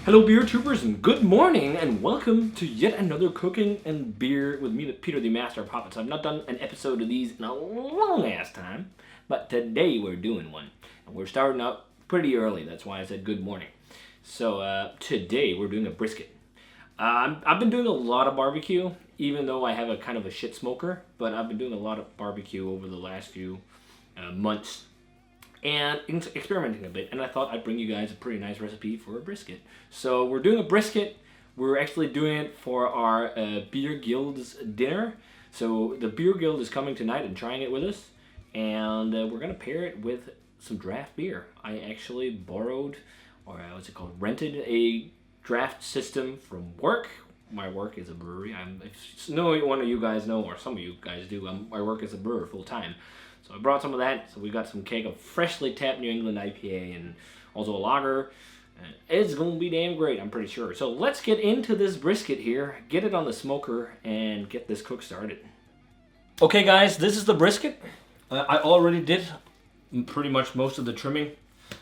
Hello beer troopers and good morning and welcome to yet another cooking and beer with me, Peter the Master of Puppets. I've not done an episode of these in a long ass time, but today we're doing one. And we're starting out pretty early, that's why I said good morning. So today we're doing a brisket. I've been doing a lot of barbecue, even though I have a kind of a shit smoker, but I've been doing a lot of barbecue over the last few months. And experimenting a bit, and I thought I'd bring you guys a pretty nice recipe for a brisket. So we're doing a brisket. We're actually doing it for our Beer Guild's dinner. So the Beer Guild is coming tonight and trying it with us, and we're gonna pair it with some draft beer. I actually borrowed, or rented a draft system from work. My work is a brewery. If one of you guys know, or some of you guys do, I work as a brewer full time. So I brought some of that. So we got some keg of freshly tapped New England IPA and also a lager. It's going to be damn great, I'm pretty sure. So let's get into this brisket here, get it on the smoker, and get this cook started. Okay guys, this is the brisket. I already did pretty much most of the trimming,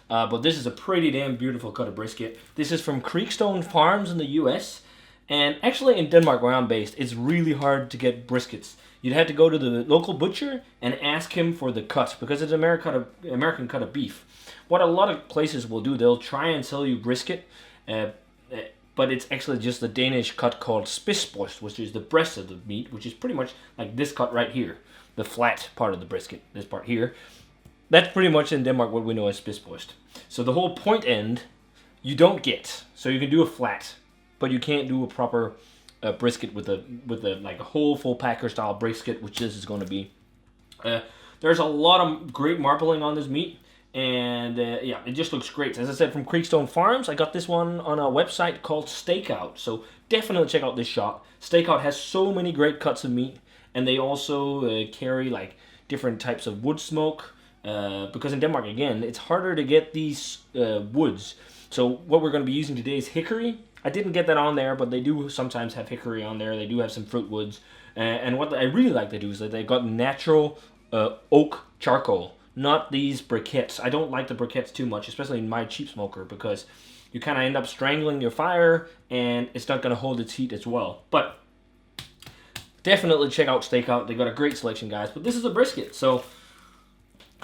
but this is a pretty damn beautiful cut of brisket. This is from Creekstone Farms in the US. And actually in Denmark, where I'm based, it's really hard to get briskets. You'd have to go to the local butcher and ask him for the cut, because it's an American cut of beef. What a lot of places will do, they'll try and sell you brisket, but it's actually just the Danish cut called spidsbryst, which is the breast of the meat, which is pretty much like this cut right here, the flat part of the brisket, this part here. That's pretty much in Denmark what we know as spidsbryst. So the whole point end, you don't get. So you can do a flat, but you can't do a proper brisket with a like a whole full packer style brisket, which this is going to be. There's a lot of great marbling on this meat, and yeah, it just looks great. As I said, from Creekstone Farms, I got this one on a website called Stakeout, so definitely check out this shop. Stakeout has so many great cuts of meat, and they also carry like different types of wood smoke, because in Denmark, again, it's harder to get these woods. So what we're going to be using today is Hickory. I didn't get that on there, but they do sometimes have Hickory on there. They do have some fruit woods. And what I really like to do is that they've got natural oak charcoal, not these briquettes. I don't like the briquettes too much, especially in my cheap smoker, because you kind of end up strangling your fire, and it's not going to hold its heat as well. But definitely check out Stakeout. They got a great selection, guys. But this is a brisket, so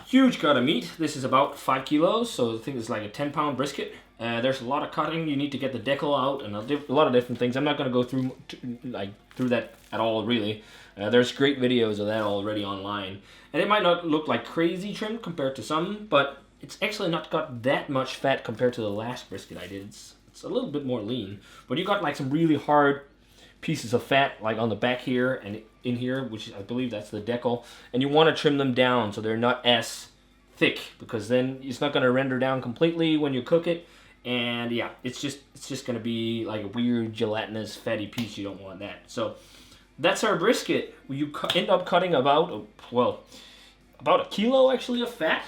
huge cut of meat. This is about 5 kilos, so I think it's like a 10-pound brisket. There's a lot of cutting. You need to get the decal out and a lot of different things. I'm not going to go through that at all, really. There's great videos of that already online. And it might not look like crazy trim compared to some, but it's actually not got that much fat compared to the last brisket I did. It's a little bit more lean. But you got like some really hard pieces of fat like on the back here and in here, which I believe that's the decal. And you want to trim them down so they're not as thick, because then it's not going to render down completely when you cook it. And yeah, it's just going to be like a weird gelatinous fatty piece. You don't want that. So that's our brisket. You end up cutting about a kilo actually of fat.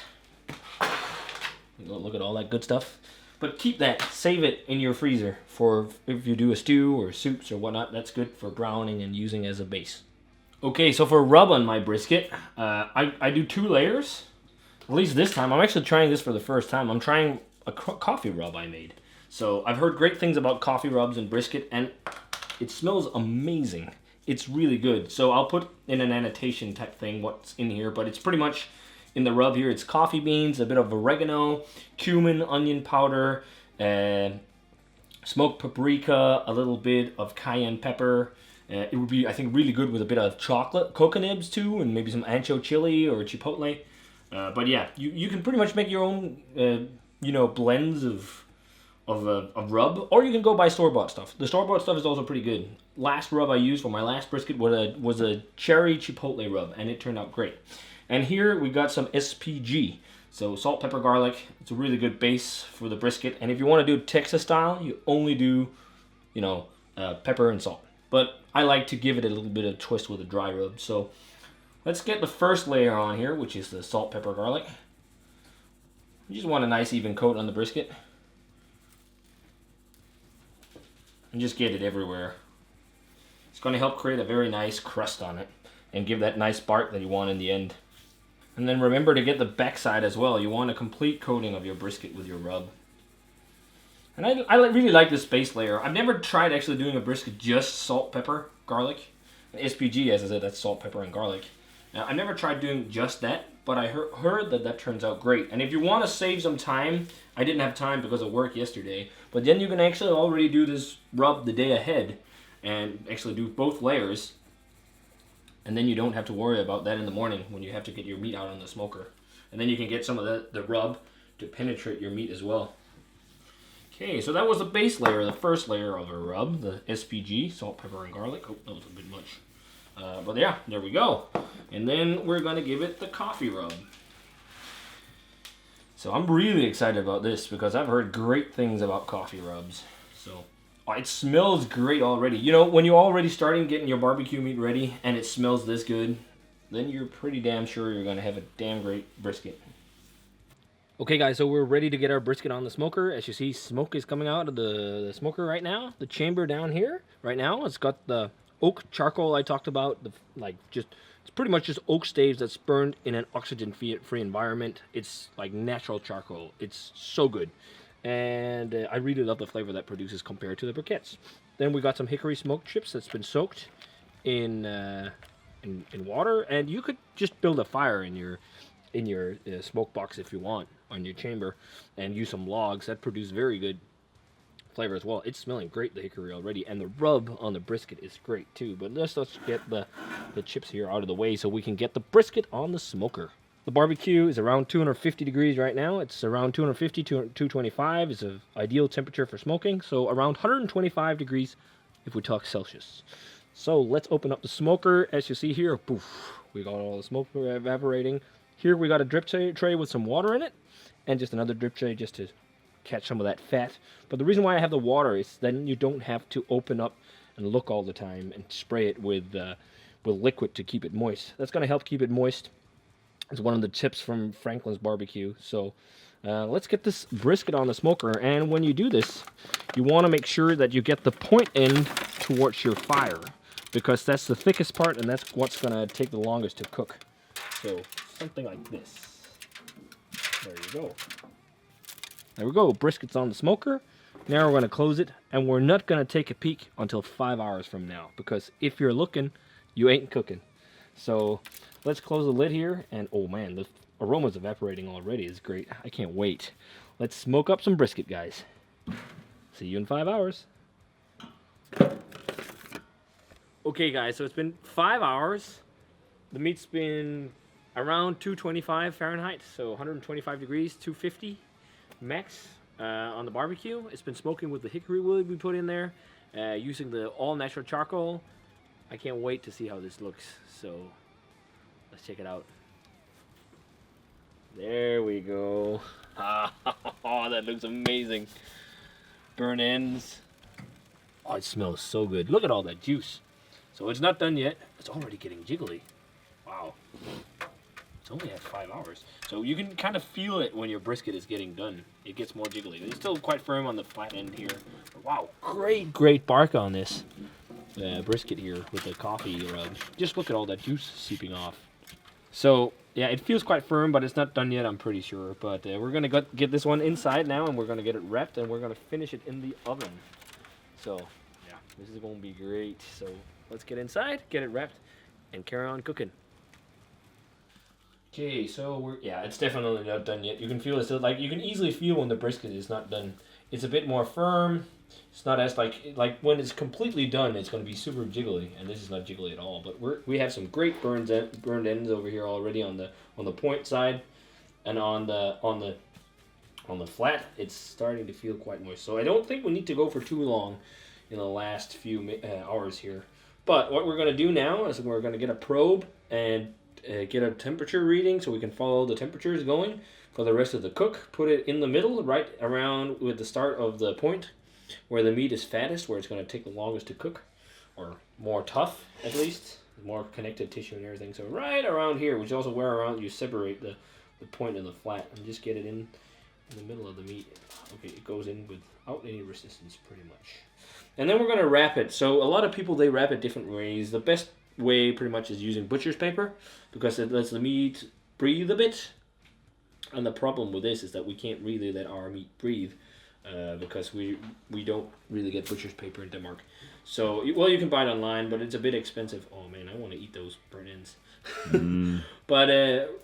Look at all that good stuff. But keep that, save it in your freezer for if you do a stew or soups or whatnot. That's good for browning and using as a base. Okay, so for rub on my brisket, I do 2 layers. At least this time. I'm actually trying this for the first time. I'm trying a coffee rub I made. So I've heard great things about coffee rubs and brisket, and it smells amazing. It's really good. So I'll put in an annotation type thing what's in here, but it's pretty much in the rub here. It's coffee beans, a bit of oregano, cumin, onion powder, smoked paprika, a little bit of cayenne pepper. It would be, I think, really good with a bit of chocolate, cocoa nibs too, and maybe some ancho chili or chipotle. But yeah, you can pretty much make your own blends of rub, or you can go buy store-bought stuff. The store-bought stuff is also pretty good. Last rub I used for my last brisket was a cherry chipotle rub, and it turned out great. And here we got some SPG, so salt, pepper, garlic. It's a really good base for the brisket. And if you want to do Texas style, you only do, pepper and salt. But I like to give it a little bit of twist with a dry rub. So let's get the first layer on here, which is the salt, pepper, garlic. You just want a nice even coat on the brisket. And just get it everywhere. It's going to help create a very nice crust on it and give that nice bark that you want in the end. And then remember to get the backside as well. You want a complete coating of your brisket with your rub. And I really like this base layer. I've never tried actually doing a brisket just salt, pepper, garlic. And SPG, as I said, that's salt, pepper, and garlic. Now, I've never tried doing just that, but I heard that turns out great. And if you want to save some time, I didn't have time because of work yesterday, but then you can actually already do this rub the day ahead and actually do both layers. And then you don't have to worry about that in the morning when you have to get your meat out on the smoker. And then you can get some of the rub to penetrate your meat as well. Okay, so that was the base layer, the first layer of a rub, the SPG, salt, pepper, and garlic. Oh, that was a bit much. But yeah, there we go. And then we're going to give it the coffee rub. So I'm really excited about this because I've heard great things about coffee rubs. So it smells great already. You know, when you're already starting getting your barbecue meat ready and it smells this good, then you're pretty damn sure you're going to have a damn great brisket. Okay guys, so we're ready to get our brisket on the smoker. As you see, smoke is coming out of the smoker right now. The chamber down here right now, it's got the oak charcoal I talked about. It's pretty much just oak staves that's burned in an oxygen-free environment. It's like natural charcoal. It's so good. And I really love the flavor that produces compared to the briquettes. Then we got some hickory smoked chips that's been soaked in water. And you could just build a fire in your smoke box if you want, on your chamber, and use some logs that produce very good flavor as well. It's smelling great, the hickory already, and the rub on the brisket is great too. But let's get the chips here out of the way so we can get the brisket on the smoker. The barbecue is around 250 degrees right now. It's around 250 to 225 is an ideal temperature for smoking, so around 125 degrees if we talk Celsius. So let's open up the smoker. As you see here, poof, we got all the smoke evaporating. Here we got a drip tray with some water in it, and just another drip tray just to catch some of that fat. But the reason why I have the water is then you don't have to open up and look all the time and spray it with liquid to keep it moist. That's going to help keep it moist. It's one of the tips from Franklin's Barbecue. So let's get this brisket on the smoker. And when you do this, you want to make sure that you get the point end towards your fire, because that's the thickest part and that's what's going to take the longest to cook. So something like this. There you go. There we go. Brisket's on the smoker. Now we're going to close it, and we're not going to take a peek until 5 hours from now, because if you're looking, you ain't cooking. So let's close the lid here, and oh man, the aroma's evaporating already. It's great. I can't wait. Let's smoke up some brisket, guys. See you in 5 hours. Okay guys, so it's been 5 hours. The meat's been around 225 Fahrenheit, so 125 degrees, 250 max on the barbecue. It's been smoking with the hickory wood we put in there, using the all-natural charcoal. I can't wait to see how this looks, so let's check it out. There we go. Oh, that looks amazing. Burn ends. Oh, it smells so good. Look at all that juice. So it's not done yet. It's already getting jiggly. Wow. It's only at 5 hours. So you can kind of feel it when your brisket is getting done. It gets more jiggly. It's still quite firm on the flat end here. But wow, great bark on this brisket here with the coffee rub. Just look at all that juice seeping off. So yeah, it feels quite firm, but it's not done yet, I'm pretty sure. But we're going to get this one inside now, and we're going to get it wrapped, and we're going to finish it in the oven. So yeah, this is going to be great. So let's get inside, get it wrapped, and carry on cooking. Okay, so it's definitely not done yet. You can feel it, like you can easily feel when the brisket is not done. It's a bit more firm. It's not as like when it's completely done, it's going to be super jiggly, and this is not jiggly at all. But we have some great burned ends over here already on the point side, and on the flat, it's starting to feel quite moist. So I don't think we need to go for too long in the last few hours here. But what we're going to do now is we're going to get a probe and get a temperature reading so we can follow the temperatures going for the rest of the cook. Put it in the middle, right around with the start of the point where the meat is fattest, where it's going to take the longest to cook, or more tough at least, more connective tissue and everything. So right around here, which is also where around you separate the point and the flat, and just get it in the middle of the meat. Okay, it goes in without any resistance pretty much. And then we're going to wrap it. So a lot of people, they wrap it different ways. The best way pretty much is using butcher's paper, because it lets the meat breathe a bit. And the problem with this is that we can't really let our meat breathe because we don't really get butcher's paper in Denmark. So, well, you can buy it online, but it's a bit expensive. Oh man, I want to eat those burnt ends. But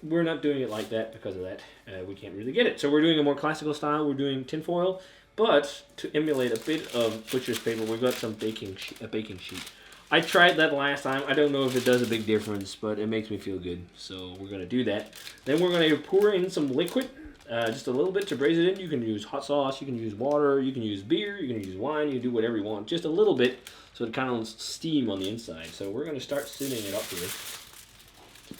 we're not doing it like that because of that. We can't really get it. So we're doing a more classical style. We're doing tinfoil, but to emulate a bit of butcher's paper, we've got some baking sheet. I tried that last time. I don't know if it does a big difference, but it makes me feel good. So we're going to do that. Then we're going to pour in some liquid, just a little bit to braise it in. You can use hot sauce, you can use water, you can use beer, you can use wine, you can do whatever you want. Just a little bit so it kind of steam on the inside. So we're going to start sitting it up here.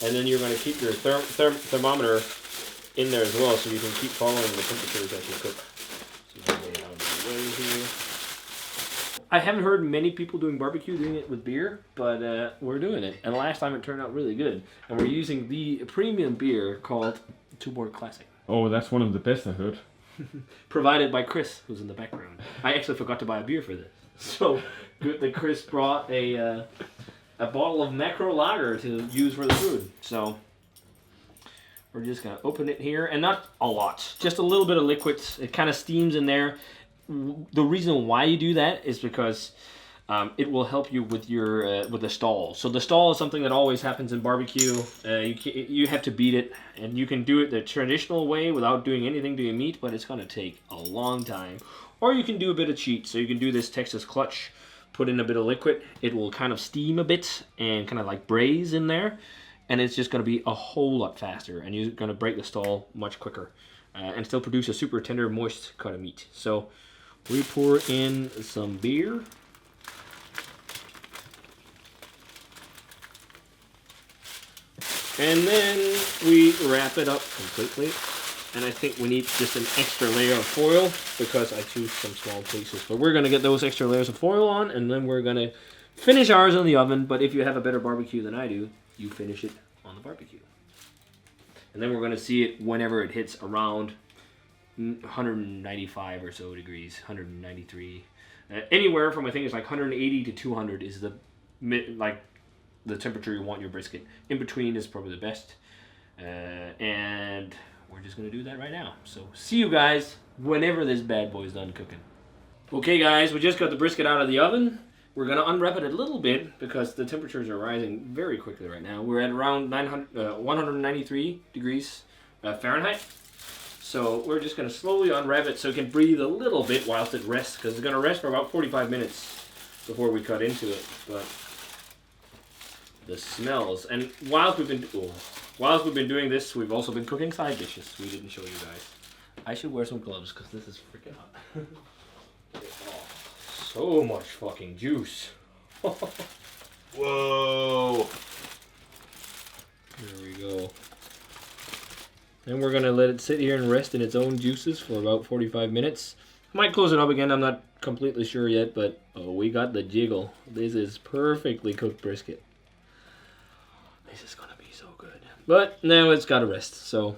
And then you're going to keep your thermometer in there as well so you can keep following the temperatures as you cook. So you can lay it out of the way here. I haven't heard many people doing barbecue doing it with beer, but we're doing it. And last time it turned out really good. And we're using the premium beer called Tuborg Classic. Oh, that's one of the best I heard. Provided by Chris, who's in the background. I actually forgot to buy a beer for this. So good that Chris brought a bottle of macro lager to use for the food. So we're just going to open it here. And not a lot. Just a little bit of liquid. It kind of steams in there. The reason why you do that is because it will help you with your with the stall. So the stall is something that always happens in barbecue. You have to beat it, and you can do it the traditional way without doing anything to your meat, but it's going to take a long time. Or you can do a bit of cheat. So you can do this Texas clutch, put in a bit of liquid. It will kind of steam a bit and kind of like braise in there, and it's just going to be a whole lot faster, and you're going to break the stall much quicker and still produce a super tender, moist cut of meat. So we pour in some beer. And then we wrap it up completely. And I think we need just an extra layer of foil because I choose some small pieces. But we're going to get those extra layers of foil on, and then we're going to finish ours in the oven. But if you have a better barbecue than I do, you finish it on the barbecue. And then we're going to see it whenever it hits around 195 or so degrees, 193. Anywhere from, I think it's like 180 to 200 is the temperature you want your brisket. In between is probably the best. And we're just going to do that right now. So see you guys whenever this bad boy's done cooking. Okay guys, we just got the brisket out of the oven. We're going to unwrap it a little bit because the temperatures are rising very quickly right now. We're at around 193 degrees Fahrenheit. So we're just going to slowly unwrap it so it can breathe a little bit whilst it rests, because it's going to rest for about 45 minutes before we cut into it. But the smells, and whilst we've been doing this, we've also been cooking side dishes. We didn't show you guys. I should wear some gloves because this is freaking hot. Oh, so much fucking juice. Whoa. There we go. And we're going to let it sit here and rest in its own juices for about 45 minutes. Might close it up again, I'm not completely sure yet, but oh, we got the jiggle. This is perfectly cooked brisket. This is going to be so good. But now it's got to rest, so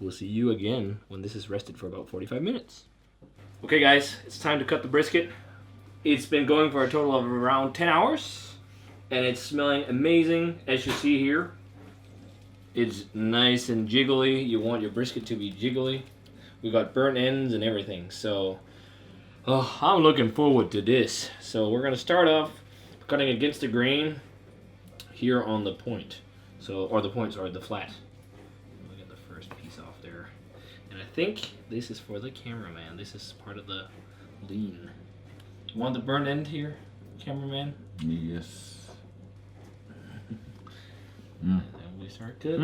we'll see you again when this is rested for about 45 minutes. Okay guys, it's time to cut the brisket. It's been going for a total of around 10 hours, and it's smelling amazing, as you see here. It's nice and jiggly. You want your brisket to be jiggly. We got burnt ends and everything. So, I'm looking forward to this. So we're going to start off cutting against the grain here on the point. The flat. We'll get the first piece off there. And I think this is for the cameraman. This is part of the lean. You want the burnt end here, cameraman? Yes. And then we start to.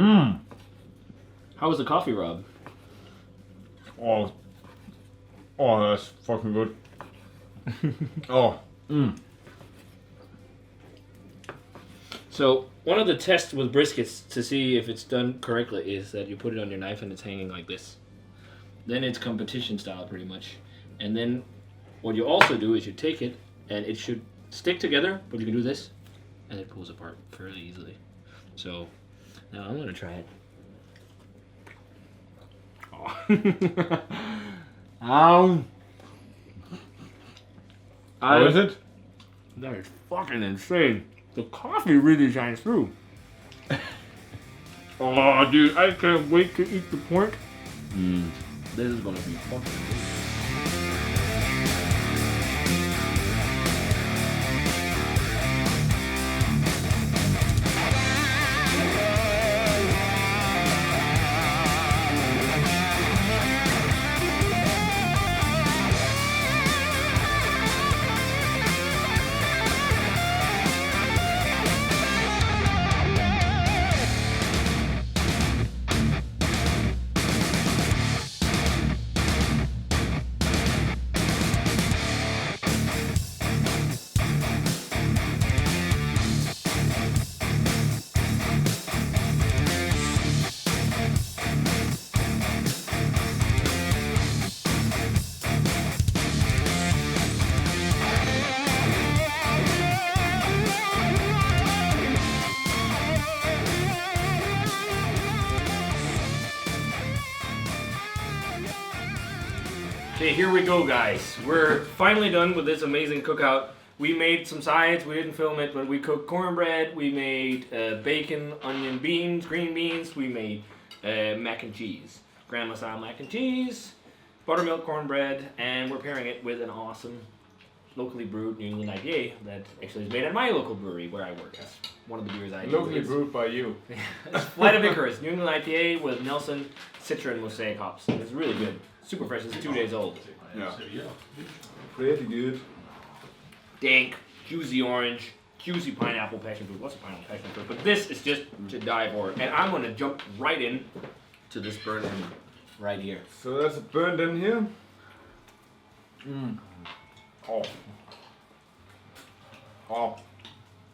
How was the coffee, Rob? Oh, that's fucking good. So one of the tests with briskets to see if it's done correctly is that you put it on your knife and it's hanging like this. Then it's competition style pretty much. And then what you also do is you take it and it should stick together, but you can do this and it pulls apart fairly easily. So now I'm going to try it. Oh. How is it? That is fucking insane. The coffee really shines through. Oh, dude, I can't wait to eat the point. This is gonna be fucking good. Okay, here we go, guys. We're finally done with this amazing cookout. We made some sides. We didn't film it, but we cooked cornbread. We made bacon, onion, beans, green beans. We made mac and cheese, grandma style mac and cheese, buttermilk cornbread, and we're pairing it with an awesome locally brewed New England IPA that actually is made at my local brewery where I work. That's one of the beers I do. Locally brewed by you. It's Flight of Icarus, New England IPA with Nelson, Citra, and Mosaic hops. It's really good. Super fresh. It's 2 days old. Yeah. Pretty good. Dank, juicy orange, juicy pineapple passion fruit. What's a pineapple passion fruit? But this is just to die for. And I'm going to jump right in to this burnt end right here. So that's burnt in here. Oh. Oh.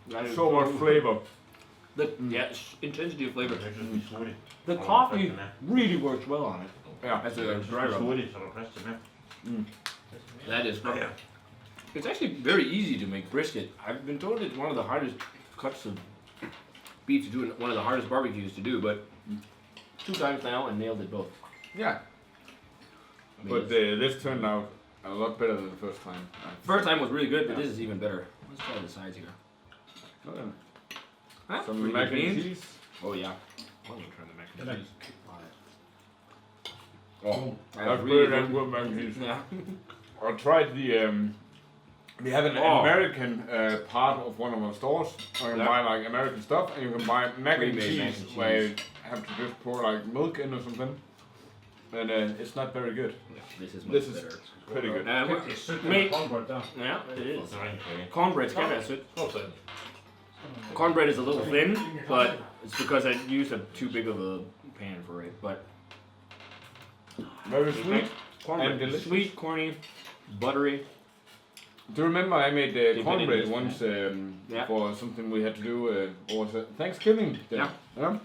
That is So much flavor. Intensity of flavor. The coffee really works well on it. Yeah. As a dry rub. That is perfect. It's actually very easy to make brisket. I've been told it's one of the hardest cuts of beef to do, and one of the hardest barbecues to do, but 2 times now and nailed it both. Yeah. I mean, But this turned out a lot better than the first time. first time was really good, but this is even better. Let's try the sides here. Huh? Some Pretty mac good and beans. cheese. Oh yeah. I'm gonna try the mac and cheese. Oh, That's that's really better than good. good mac and cheese. Yeah. I tried the. We have an Oh. American part of one of our stores. Where you can buy like American stuff, and you can buy mac and Pre-made mac cheese, and where you cheese. have to just pour like milk in or something. And it's not very good. This is much This is better. pretty good. Mate, yeah, it is. Cornbread's kind of sweet. Cornbread is a little thin, but it's because I used too big of a pan for it. But Very sweet. cornbread, And delicious. sweet, corny, buttery. Do you remember I made Dip cornbread it in once Yeah. for something we had to do? What was it? Thanksgiving. Day. Yeah.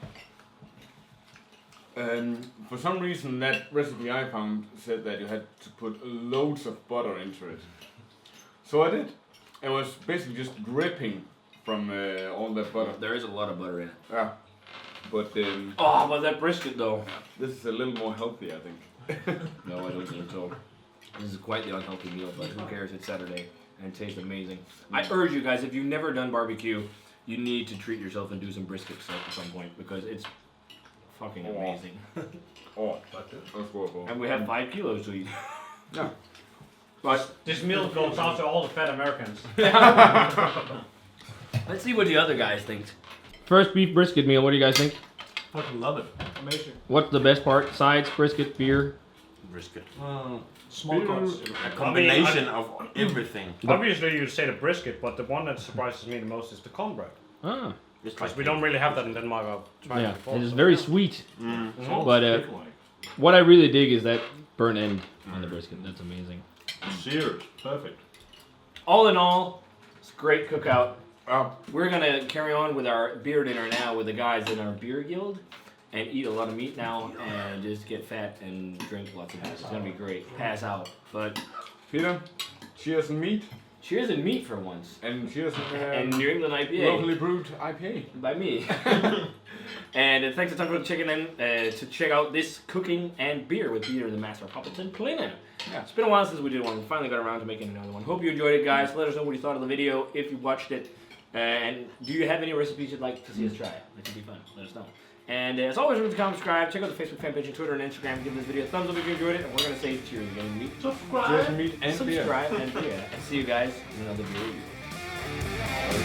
For some reason, that recipe I found said that you had to put loads of butter into it. So I did. It was basically just dripping from all that butter. There is a lot of butter in it. Yeah. But Oh, but that brisket though. this is a little more healthy, I think. No, I don't think so. This is quite the unhealthy meal, but who cares? It's Saturday and it tastes amazing. I urge you guys, if you've never done barbecue, you need to treat yourself and do some brisket stuff at some point because it's fucking amazing. Oh, that's horrible. And we have 5 kilos to eat. Yeah. But This meal goes out to all the fat Americans. let's see what the other guys think. First beef brisket meal, what do you guys think? Fucking love it. Amazing. What's the best part? Sides, brisket, beer? Brisket. Small cuts. A combination of everything. Obviously, you'd say the brisket, but the one that surprises me the most is the cornbread. Ah. Because we don't really have that in Denmark. I've tried Yeah, it before. it is so- very sweet. Mhm. But what I really dig is that burnt end on the brisket. That's amazing. Seared. Perfect. All in all, it's a great cookout. Oh, We're gonna carry on with our beer dinner now with the guys in our beer guild and eat a lot of meat now and just get fat and drink lots of beer. It's gonna be great. Pass out. But Peter, cheers and meat. cheers and meat for once. And cheers And and New England IPA locally brewed IPA. by me. And thanks a ton for checking in to check out this cooking and beer with Peter the Master of Puppets and Playman. Yeah. It's been a while since we did one. We finally got around to making another one. Hope you enjoyed it, guys. Let us know what you thought of the video if you watched it. And do you have any recipes you'd like to see us try? That could be fun. Let us know. And as always, remember to comment, subscribe. Check out the Facebook fan page and Twitter and Instagram. Give this video a thumbs up if you enjoyed it. And we're going to say cheers again. Meat. Cheers and meat and beer. Subscribe and beer. And see you guys in another video.